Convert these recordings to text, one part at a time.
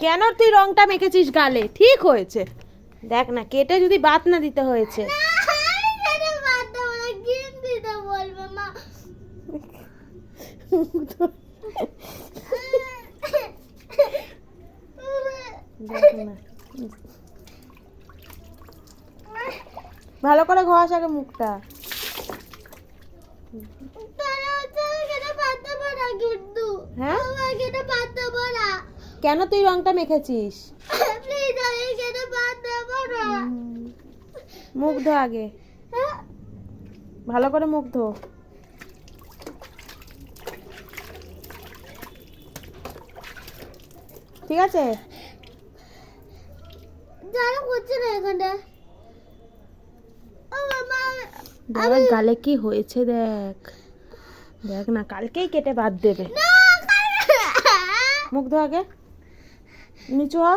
কেন তুই রংটা মেখেছিস গালে? ঠিক হয়েছে, দেখ না কেটে যদি বাত না দিতে হয়েছে। ভালো করে ঘষ আগে মুখটা। হ্যাঁ কেন তুই রংটা মেখেছিস? মুখ ধো আগে, ভালো করে মুখ ধো। ঠিক আছে, দেখ গালে কি হয়েছে, দেখ দেখ না, কালকেই কেটে বাদ দেবে। মুখ ধো আগে, নিচু হ।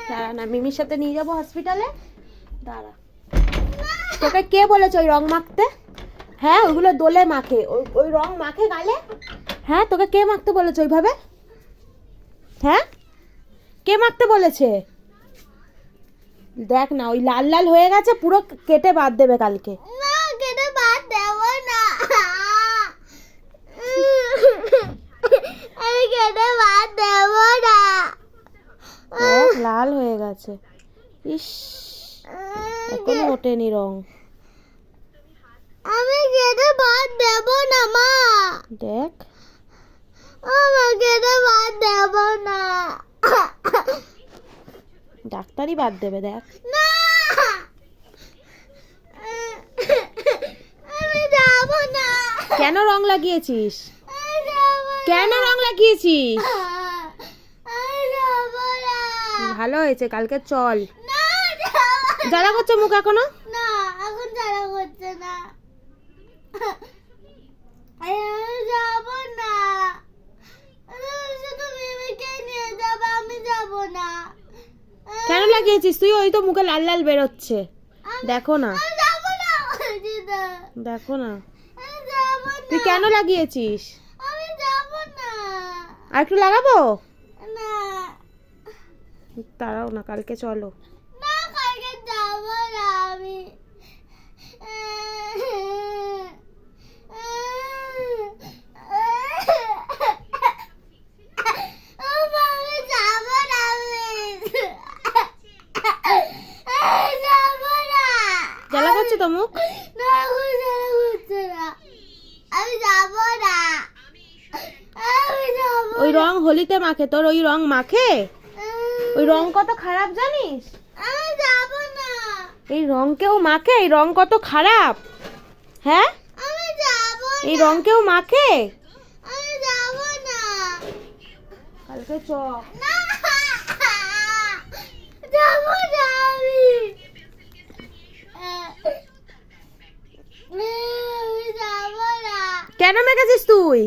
দাঁড়া না, মিমির সাথে নিয়ে যাবো হসপিটালে, দাঁড়া। তোকে কে বলেছে ওই রং মাখতে? হ্যাঁ ওইগুলো দোলে মাখে, ওই রং মাখে গালে। হ্যাঁ তোকে কে মাখতে বলেছে ওইভাবে? হ্যাঁ কে মাখতে বলেছে? দেখ না ওই লাল লাল হয়ে গেছে, পুরো কেটে বাদ দেবে কালকে। লাল হয়ে গেছে, ইস এখনো ওঠেনি রং। আমি কেটে বাদ দেব না মা, দেখ আমি কেটে বাদ দেব না। ডাক্তারই বাদ দেবে, দেখ। না আমি যাব না। কেন রং লাগিয়েছিস? আমি যাব না। কেন রং লাগিয়েছিস? আমি যাব না। ভালো হয়েছে, কালকে চল। না জ্বালা করছে মুখ এখনো? না এখন জ্বালা করছে না। আমি যাব না, শুধু মিমিকে নিয়ে যাব, আমি যাব না। কেন লাগিয়েছিস তুই? ওই তো মুখে লাল লাল বেরোচ্ছে, দেখো না, আমি যাব না দিদা, দেখো না। আমি যাব না। তুই কেন লাগিয়েছিস? আমি যাব না। আর একটু লাগাবো? না তারাও না, কালকে চলো। না কালকে যাব না আমি। আমি যাব না, আমি যাব না। জ্বালা করছে তো মুখ? না এখন জ্বালা করছে না, আমি যাব না। আমি যাব ওই রং হোলিতে মাখে, তোর ওই রং মাখে? ওই রং কত খারাপ জানিস? আমি যাব না। এই রং কেউ মাখে? এই রং কত খারাপ। হ্যাঁ আমি যাব এই রং কেউ মাখে? আমি যাব না। কালকে চ। না যাব না আমি। আমি যাব না। কেন মেখেছিস তুই?